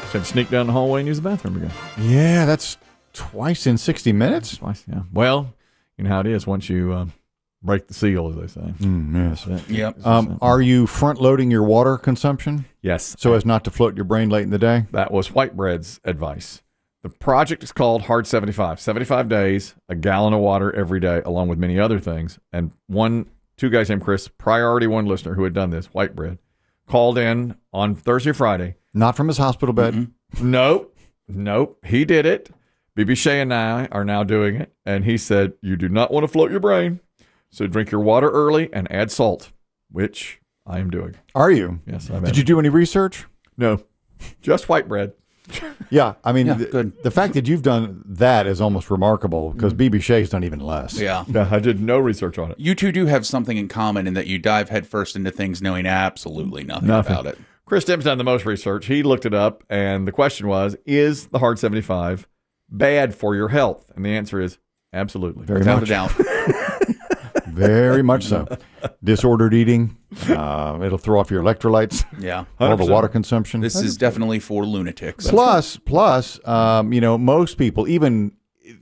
Just had to sneak down the hallway and use the bathroom again. Yeah, that's twice in 60 minutes. Twice, yeah. Well, you know how it is once you break the seal, as they say. Yes. Yep. Are you front-loading your water consumption? Yes. So as not to float your brain late in the day? That was White Bread's advice. The project is called Hard 75. 75 days, a gallon of water every day, along with many other things. And two guys named Chris, Priority One listener who had done this, White Bread, called in on Thursday or Friday. Not from his hospital bed? Mm-hmm. Nope. He did it. BB Shea and I are now doing it. And he said, you do not want to float your brain. So drink your water early and add salt, which I am doing. Are you? Yes, I'm. Did you do any research? No, just White Bread. Yeah, I mean, good. The fact that you've done that is almost remarkable because BB Shea's done even less. Yeah. No, I did no research on it. You two do have something in common in that you dive headfirst into things knowing absolutely nothing about it. Chris Demm's done the most research. He looked it up, and the question was, is the Hard 75 bad for your health? And the answer is absolutely. Very Without much. a doubt. Very much so. Disordered eating. It'll throw off your electrolytes. Yeah. All the 100%. water consumption. This is definitely for lunatics. Plus, most people, even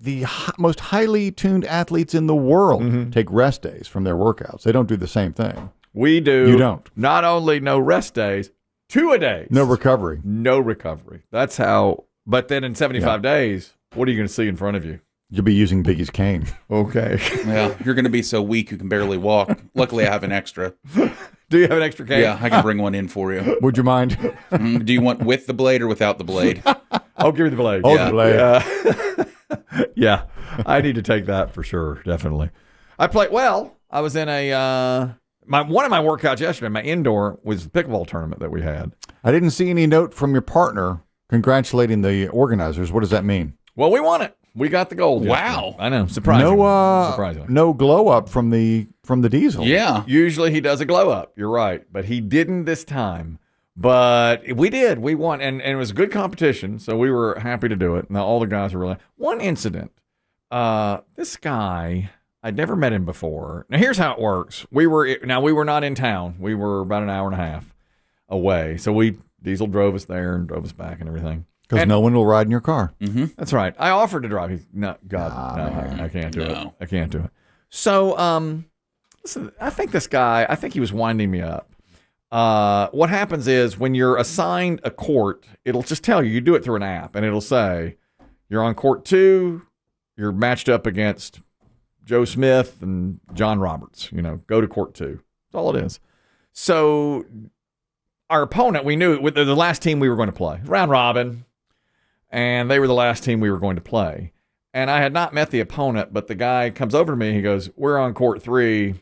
the most highly tuned athletes in the world, take rest days from their workouts. They don't do the same thing. We do. You don't. Not only no rest days, 2-a-days. No recovery. No recovery. That's how. But then in 75 days, what are you going to see in front of you? You'll be using Biggie's cane. Okay. Yeah. You're going to be so weak you can barely walk. Luckily, I have an extra. Do you have an extra cane? Yeah, I can bring one in for you. Would you mind? Do you want with the blade or without the blade? I'll give you the blade. Oh, Yeah. the blade. Yeah, I need to take that for sure, definitely. I played well. I was in one of my workouts yesterday, my indoor, was the pickleball tournament that we had. I didn't see any note from your partner congratulating the organizers. What does that mean? Well, we won it. We got the gold. Wow. yesterday. I know, surprising. Surprisingly. No glow up from the diesel. Yeah. Usually he does a glow up. You're right, but he didn't this time. But we did. We won, and it was a good competition, so we were happy to do it. Now all the guys were really. One incident. This guy, I'd never met him before. Now here's how it works. We were not in town. We were about an hour and a half away. So Diesel drove us there and drove us back and everything. Because no one will ride in your car. Mm-hmm. That's right. I offered to drive. He's no, God, no, I can't do it. No. I can't do it. So, listen, I think he was winding me up. What happens is when you're assigned a court, it'll just tell you. You do it through an app, and it'll say you're on court 2. You're matched up against Joe Smith and John Roberts. Go to court 2. That's all it is. So our opponent, we knew the last team we were going to play, round robin. And they were the last team we were going to play. And I had not met the opponent, but the guy comes over to me. He goes, we're on court 3.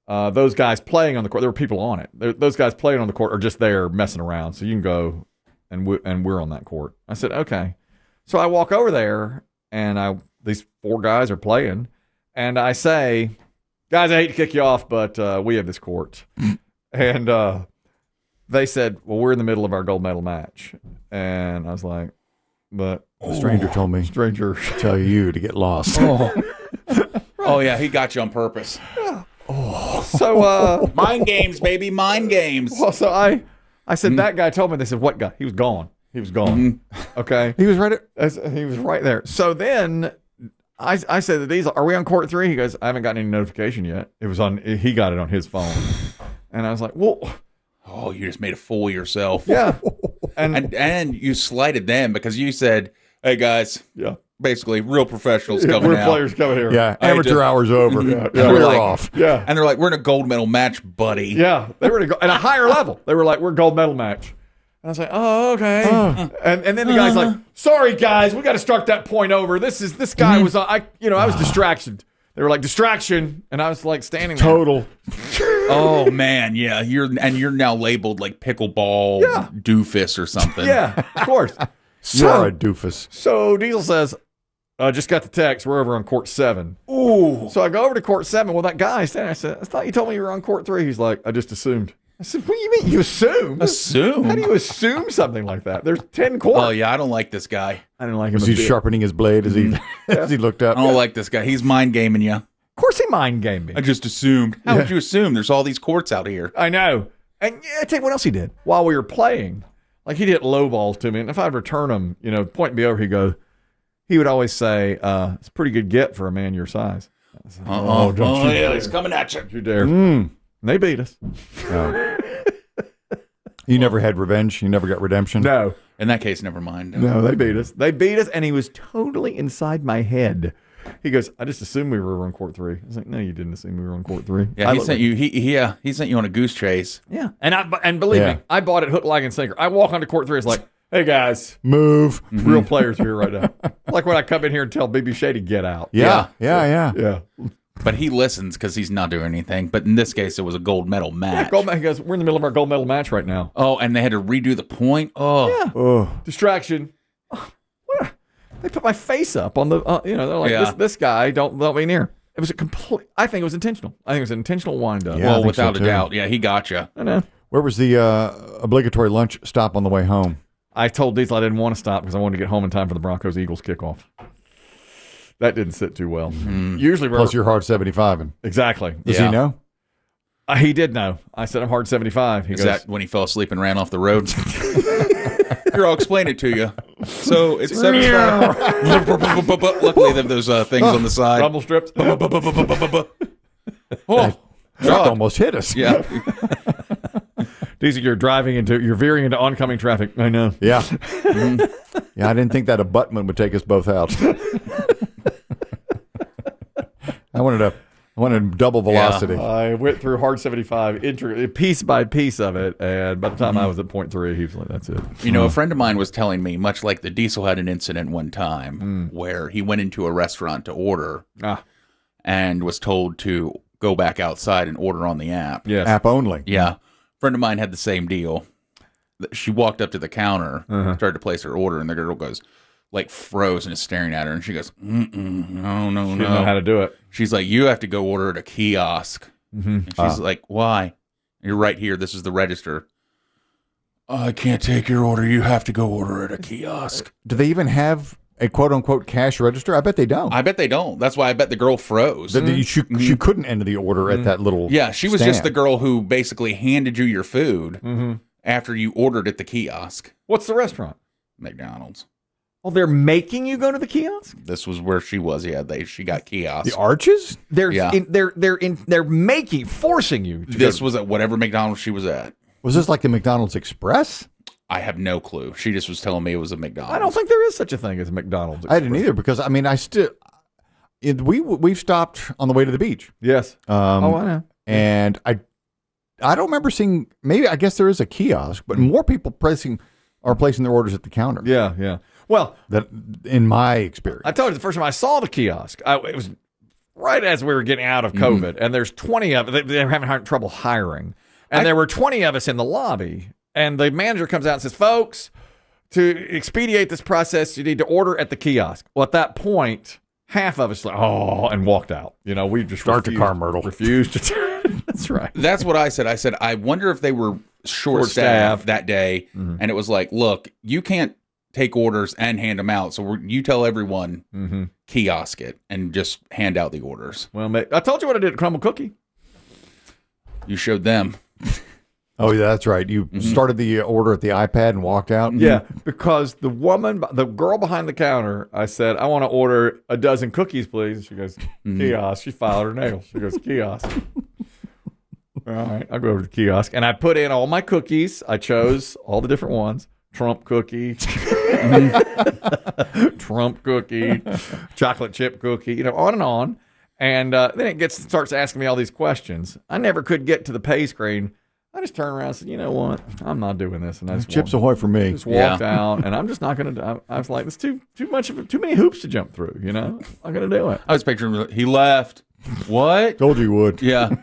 Those guys playing on the court, there were people on it. Those guys playing on the court are just there messing around. So you can go, and we're on that court. I said, okay. So I walk over there, and these 4 guys are playing. And I say, guys, I hate to kick you off, but we have this court. And they said, well, we're in the middle of our gold medal match. And I was like, but The stranger told me stranger to tell you to get lost. Oh, yeah, he got you on purpose. So Mind games, baby, mind games. well, so I said that guy told me. They said, what guy? He was gone. Okay, He was right he was right there. So then I said to Diesel, are we on court 3? He goes, I haven't gotten any notification yet. He got it on his phone, and I was like, well, Oh, you just made a fool of yourself. yeah, And you slighted them because you said, hey, guys, yeah. basically real professionals coming We're out. players coming here. Yeah, I amateur just- hours over. Yeah. We're Like- off. Yeah, And they're like, we're in a gold medal match, buddy. yeah. They were at a higher level. They were like, we're gold medal match. And I was like, oh, okay. And then the guy's like, sorry, guys, we got to start that point over. This guy was, I was distraction. They were like, distraction. And I was like standing there. Total. Oh, man, yeah. You're now labeled like pickleball doofus or something. Yeah, of course. You're a doofus. So Diesel says, just got the text. We're over on court 7. Ooh. So I go over to court 7. Well, that guy standing there, I said, I thought you told me you were on court 3. He's like, I just assumed. I said, what do you mean you assume? Assume? How do you assume something like that? There's 10 courts. Oh, yeah, I don't like this guy. I didn't like him Was a he bit. sharpening his blade as he as he looked up? I don't like this guy. He's mind gaming you. Of course he mind gamed me. I just assumed. How would you assume? There's all these courts out here. I know. And yeah, I tell you what else he did. While we were playing, Like he'd hit low balls to me, and if I'd return them, point me over, he would always say, "It's a pretty good get for a man your size." Don't you dare. He's coming at you. Don't you dare. And they beat us. You never had revenge? You never got redemption? No. In that case, never mind. No, they beat us. They beat us, and he was totally inside my head. He goes, I just assumed we were on court 3. I was like, no, you didn't assume we were on court 3. Yeah, he sent you. He sent you on a goose chase. Yeah, and believe me, I bought it hook, line, and sinker. I walk onto court 3. It's like, hey guys, move. Real players here right now. Like when I come in here and tell BB Shady get out. Yeah. But he listens because he's not doing anything. But in this case, it was a gold medal match. Yeah, gold medal. He goes, we're in the middle of our gold medal match right now. Oh, and they had to redo the point. Oh, yeah. Oh. Distraction. They put my face up on the. They're like, this guy don't be near. It was a complete. I think it was intentional. I think it was an intentional wind up. Yeah, well, without a doubt. Yeah, he got you. I know. Where was the obligatory lunch stop on the way home? I told Diesel I didn't want to stop because I wanted to get home in time for the Broncos-Eagles kickoff. That didn't sit too well. Usually, plus you're hard 75. Exactly. Does he know? He did know. I said I'm hard 75. Is that when he fell asleep and ran off the road? Here, I'll explain it to you. So it's 75. Luckily, they have those things on the side. Rumble strips. Truck almost hit us. Yeah. Diesel, you're veering into oncoming traffic. I know. Yeah. Yeah, I didn't think that abutment would take us both out. I wanted double velocity. Yeah, I went through hard 75, piece by piece of it, and by the time I was at point 3, he was like, that's it. A friend of mine was telling me, much like the Diesel had an incident one time where he went into a restaurant to order and was told to go back outside and order on the app. Yes. App only. Yeah. A friend of mine had the same deal. She walked up to the counter, started to place her order, and the girl goes, froze and is staring at her, and she goes, no. She didn't know how to do it. She's like, you have to go order at a kiosk. And she's like, why? You're right here. This is the register. I can't take your order. You have to go order at a kiosk. Do they even have a quote-unquote cash register? I bet they don't. I bet they don't. That's why I bet the girl froze. She couldn't enter the order at that little Yeah, she was stand. just the girl who basically handed you your food after you ordered at the kiosk. What's the restaurant? McDonald's. Oh, they're making you go to the kiosk? This was where she was. Yeah, she got kiosk. The Arches? They're forcing you. This was at whatever McDonald's she was at. Was this like the McDonald's Express? I have no clue. She just was telling me it was a McDonald's. I don't think there is such a thing as a McDonald's Express. I didn't either because we've stopped on the way to the beach. Yes. I know. And I don't remember seeing. Maybe I guess there is a kiosk, but more people are placing their orders at the counter. Yeah. Well, that in my experience, I told you the first time I saw the kiosk, it was right as we were getting out of COVID, and there's 20 of it. They're having trouble hiring, and there were 20 of us in the lobby, and the manager comes out and says, "Folks, to expedite this process, you need to order at the kiosk." Well, at that point, half of us and walked out. We just start the car, Myrtle. Refused to turn. That's right. That's what I said. I said, I wonder if they were short-staffed that day, and it was like, look, you can't take orders and hand them out. So you tell everyone, kiosk it, and just hand out the orders. Well, I told you what I did at Crumble Cookie. You showed them. Oh, yeah, that's right. You started the order at the iPad and walked out? Yeah, because the girl behind the counter, I said, I want to order a dozen cookies, please. She goes, kiosk. She filed her nails. She goes, kiosk. All right, I'll go over to the kiosk. And I put in all my cookies. I chose all the different ones. Trump cookie, Trump cookie, chocolate chip cookie, on and on. And then it starts asking me all these questions. I never could get to the pay screen. I just turned around and said, you know what? I'm not doing this. And I just Chips Ahoy for me. Just walked out, and I'm just not going to. I was like, there's too many hoops to jump through. I'm not going to do it. I was picturing he left. What? Told you would. Yeah.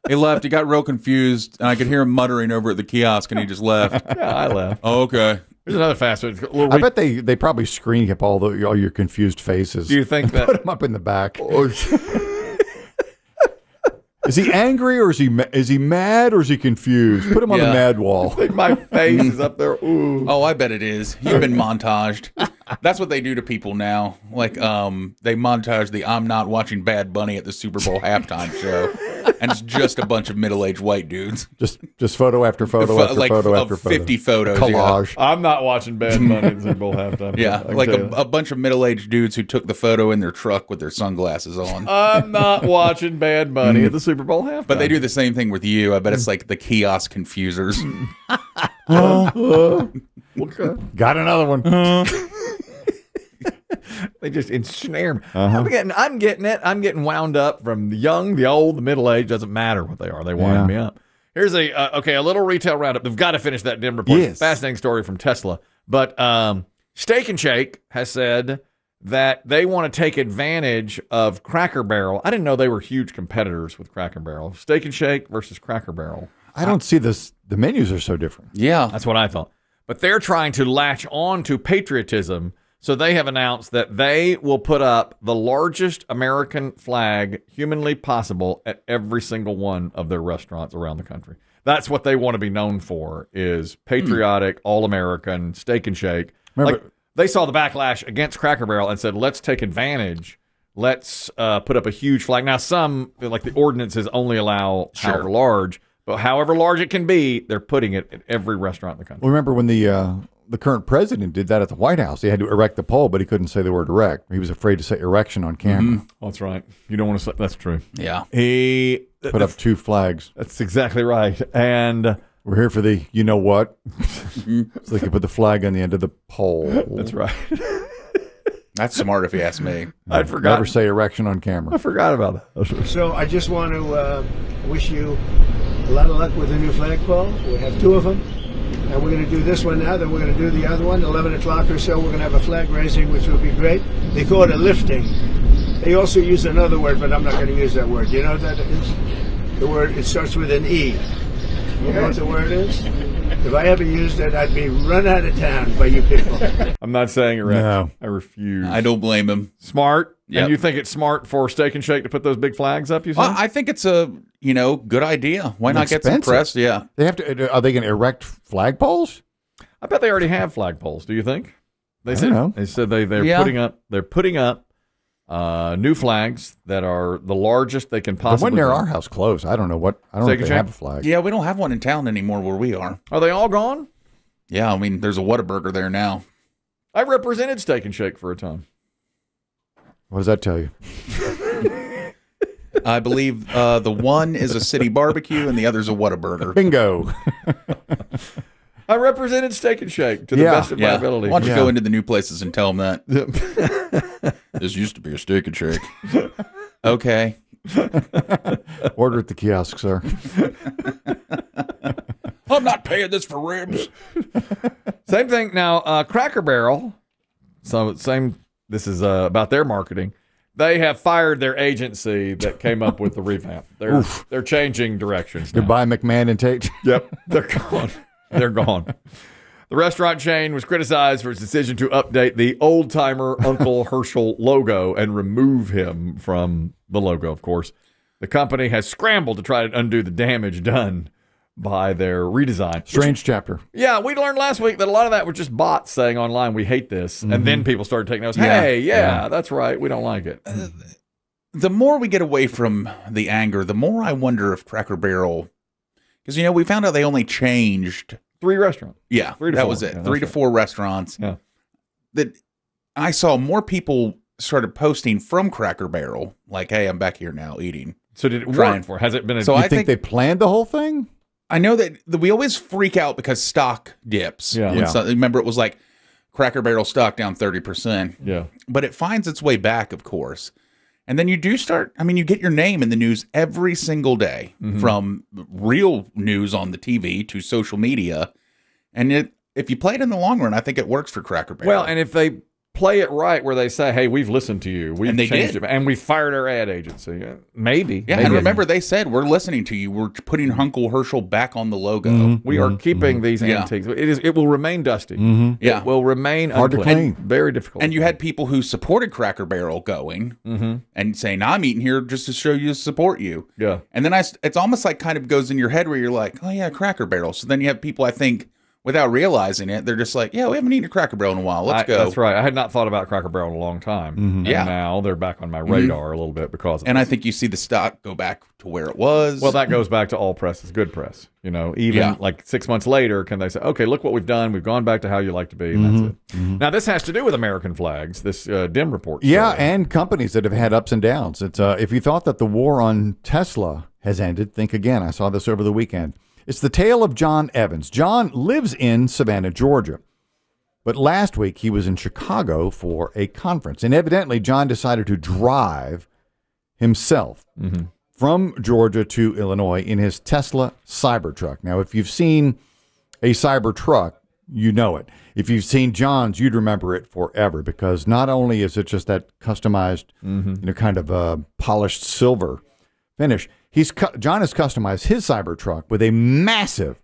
He left. He got real confused, and I could hear him muttering over at the kiosk, and he just left. Yeah, I left. Oh, okay. There's another fast food. I bet they probably screen cap all your confused faces. Do you think that? Put them up in the back. Is he angry or is he mad or is he confused? Put him on the mad wall. I think my face is up there. Ooh. Oh, I bet it is. You've been montaged. That's what they do to people now. Like, they montage the "I'm not watching Bad Bunny at the Super Bowl halftime show," and it's just a bunch of middle-aged white dudes. Just photo after photo after like photo of after photo. 50 photos. Collage. I'm not watching Bad Bunny at the Super Bowl halftime. Yeah, like a bunch of middle-aged dudes who took the photo in their truck with their sunglasses on. I'm not watching Bad Bunny at the Super Bowl halftime. But they do the same thing with you. I bet it's like the kiosk confusers. Okay. Got another one. They just ensnare me. I'm getting it. I'm getting wound up from the young, the old, the middle age. Doesn't matter what they are. They wind me up. Here's a little retail roundup. They've got to finish that Demm report. Yes. Fascinating story from Tesla. But Steak and Shake has said that they want to take advantage of Cracker Barrel. I didn't know they were huge competitors with Cracker Barrel. Steak and Shake versus Cracker Barrel. I don't see this. The menus are so different. Yeah. That's what I thought. But they're trying to latch on to patriotism. So they have announced that they will put up the largest American flag humanly possible at every single one of their restaurants around the country. That's what they want to be known for, is patriotic, all-American, Steak and Shake. Remember, Like, they saw the backlash against Cracker Barrel and said, let's take advantage. Let's put up a huge flag. Now, some, like the ordinances, only allow however large, but however large it can be, they're putting it at every restaurant in the country. well, remember when the current president did that at the White House? He had to erect the pole, but he couldn't say the word erect. He was afraid to say erection on camera. Oh, that's right. You don't want to say that's true. Yeah. He Put up 2 flags. That's exactly right. And We're here for the you know what. So they could put the flag on the end of the pole. that's right. That's smart if you ask me. I'd forgotten. Never say erection on camera. I forgot about that. So I just want to wish you a lot of luck with the new flagpole. We have 2 of them. And we're going to do this one now, then we're going to do the other one. 11 o'clock or so, we're going to have a flag raising, which will be great. They call it a lifting. They also use another word, but I'm not going to use that word. You know what that is? The word, it starts with an E. You know what the word is? If I ever used it, I'd be run out of town by you people. I'm not saying it right. No. I refuse. I don't blame him. Smart. Yep. And you think it's smart for Steak and Shake to put those big flags up, you say? Well, I think it's a, good idea. Why not get some Expensive. press? Yeah. They have to. Are they going to erect flagpoles? I bet they already have flagpoles. Do you think? They don't know. They said they're Yeah. putting up new flags that are the largest they can The possibly one near be. our house closed. I don't know what. I don't know if Steak they and have a Shake? flag. Yeah, we don't have one in town anymore where we are. Are they all gone? Yeah, I mean, there's a Whataburger there now. I represented Steak and Shake for a time. What does that tell you? I believe the one is a city barbecue and the other's a Whataburger. Bingo. I represented Steak and Shake to the Yeah. best of my Yeah. ability. Why don't you Yeah. go into the new places and tell them that? This used to be a Steak and Shake. Okay. Order at the kiosk, sir. I'm not paying this for ribs. Same thing. Now, Cracker Barrel, so same, this is about their marketing. They have fired their agency that came up with the revamp. They're changing directions now. Goodbye, McMahon and Tate. Yep, they're gone. They're gone. The restaurant chain was criticized for its decision to update the old-timer Uncle Herschel logo and remove him from the logo, of course. The company has scrambled to try to undo the damage done by their redesign. Strange chapter. Yeah, we learned last week that a lot of that were just bots saying online, we hate this. And then people started taking notes. Yeah. Hey, yeah, that's right. We don't like it. The more we get away from the anger, the more I wonder if Cracker Barrel, because, we found out they only changed. 3 restaurants. Yeah, 3 to that 4. was it. Yeah, 3 to that's 4 restaurants. Yeah. That I saw more people started posting from Cracker Barrel, like, hey, I'm back here now eating. So did it Trying work for? Has it been a... So You I think they planned the whole thing? I know that we always freak out because stock dips. Yeah. Yeah. Remember, it was like Cracker Barrel stock down 30%. Yeah. But it finds its way back, of course. And then you do start, you get your name in the news every single day, from real news on the TV to social media. And if you play it in the long run, I think it works for Cracker Barrel. Well, and if they play it right where they say, hey, we've listened to you. We've And they changed did. it. And we fired our ad agency. Maybe. yeah, Maybe. and remember they said, we're listening to you. We're putting Uncle Herschel back on the logo. We are keeping these Yeah. antiques. It will remain dusty. Yeah. It will remain Hard to unclean. clean. Very difficult. And you had people who supported Cracker Barrel going and saying, I'm eating here just to show you to support you. Yeah. And then it's almost like kind of goes in your head where you're like, oh, yeah, Cracker Barrel. So then you have people, I think, without realizing it, they're just like, yeah, we haven't eaten a Cracker Barrel in a while. Let's go. That's right. I had not thought about Cracker Barrel in a long time. And Yeah. now they're back on my radar a little bit because of And I this. think you see the stock go back to where it was. Well, that goes back to all press is good press. Even like 6 months later, can they say, okay, look what we've done. We've gone back to how you like to be. And that's it. Now, this has to do with American flags, this Demm report. Yeah, story. and companies that have had ups and downs. It's if you thought that the war on Tesla has ended, think again. I saw this over the weekend. It's the tale of John Evans. John lives in Savannah, Georgia. But last week he was in Chicago for a conference. And evidently John decided to drive himself from Georgia to Illinois in his Tesla Cybertruck. Now, if you've seen a Cybertruck, you know it. If you've seen John's, you'd remember it forever because not only is it just that customized, kind of polished silver finish, John has customized his Cybertruck with a massive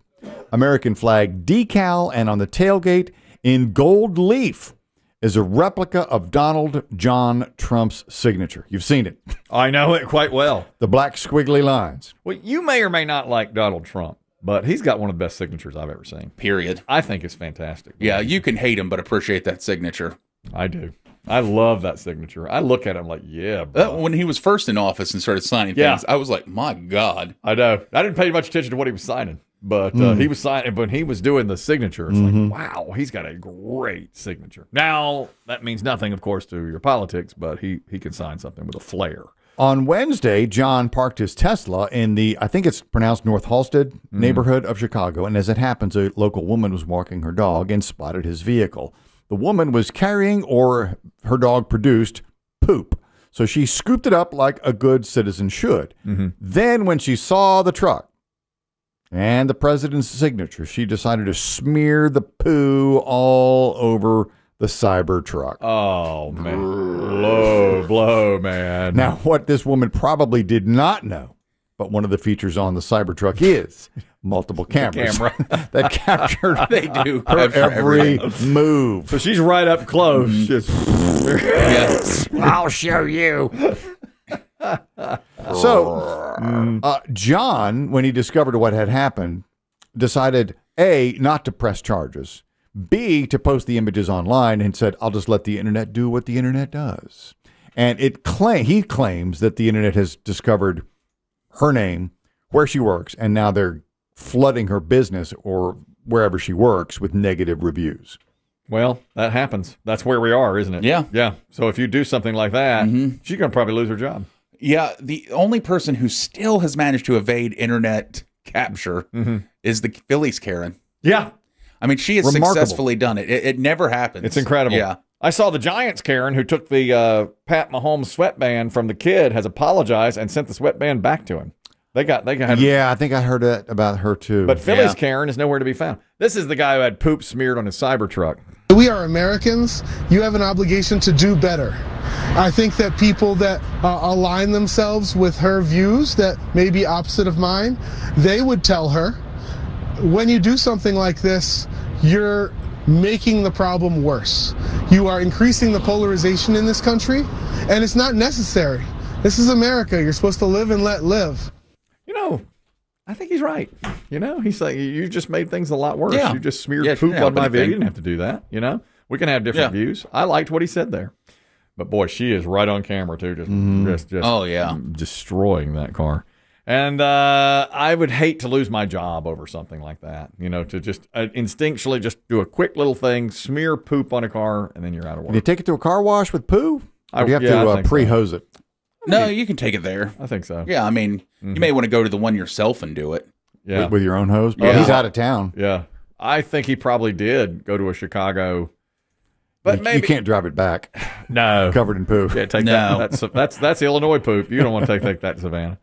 American flag decal, and on the tailgate in gold leaf is a replica of Donald John Trump's signature. You've seen it. I know it quite well. The black squiggly lines. Well, you may or may not like Donald Trump, but he's got one of the best signatures I've ever seen. Period. I think it's fantastic. Yeah, you can hate him, but appreciate that signature. I do. I love that signature. I look at him like, yeah, bro. When he was first in office and started signing things, I was like, my God. I know. I didn't pay much attention to what he was signing, but he was signing. But he was doing the signature. It's like, wow, he's got a great signature. Now that means nothing, of course, to your politics, but he can sign something with a flair. On Wednesday, John parked his Tesla in the, I think it's pronounced North Halsted neighborhood of Chicago. And as it happens, a local woman was walking her dog and spotted his vehicle. The woman was carrying, or her dog produced, poop. So she scooped it up like a good citizen should. Then when she saw the truck and the president's signature, she decided to smear the poo all over the Cybertruck. Oh, man. Low blow, man. Now, what this woman probably did not know, but one of the features on the Cybertruck is multiple cameras that captured They do. her every move. So she's right up close. Just, Yes. I'll show you. So, John, when he discovered what had happened, decided, A, not to press charges, B, to post the images online, and said, I'll just let the internet do what the internet does. And he claims that the internet has discovered her name, where she works, and now they're flooding her business or wherever she works with negative reviews. well, that happens. That's where we are, isn't it? Yeah. Yeah. So if you do something like that, she's going to probably lose her job. Yeah, the only person who still has managed to evade internet capture is the Phillies Karen. Yeah. I mean, she has successfully done it. It never happens. It's incredible. Yeah. I saw the Giants Karen who took the Pat Mahomes sweatband from the kid, has apologized and sent the sweatband back to him. They got. Yeah, I think I heard that about her too. But Philly's Karen is nowhere to be found. This is the guy who had poop smeared on his Cybertruck. We are Americans. You have an obligation to do better. I think that people that align themselves with her views that may be opposite of mine, they would tell her, when you do something like this, you're making the problem worse. You are increasing the polarization in this country, and it's not necessary. This is America. You're supposed to live and let live. You know, I think he's right. You know, he's like, you just made things a lot worse. Yeah. You just smeared Yeah, poop yeah, on but my I video. think- You didn't have to do that. You know, we can have different views. I liked what he said there. But boy, she is right on camera too, just Oh, yeah. destroying that car. And I would hate to lose my job over something like that. You know, to just instinctually just do a quick little thing, smear poop on a car, and then you're out of work. Can you take it to a car wash with poo? Or do you have I to think so. pre-hose it? No, you can take it there. I think so. Yeah, I mean, you may want to go to the one yourself and do it. Yeah. With your own hose? Yeah. He's out of town. Yeah. I think he probably did go to a Chicago. But maybe You can't drive it back no covered in poo. Yeah, take No. that. That's Illinois poop. You don't want to take that to Savannah.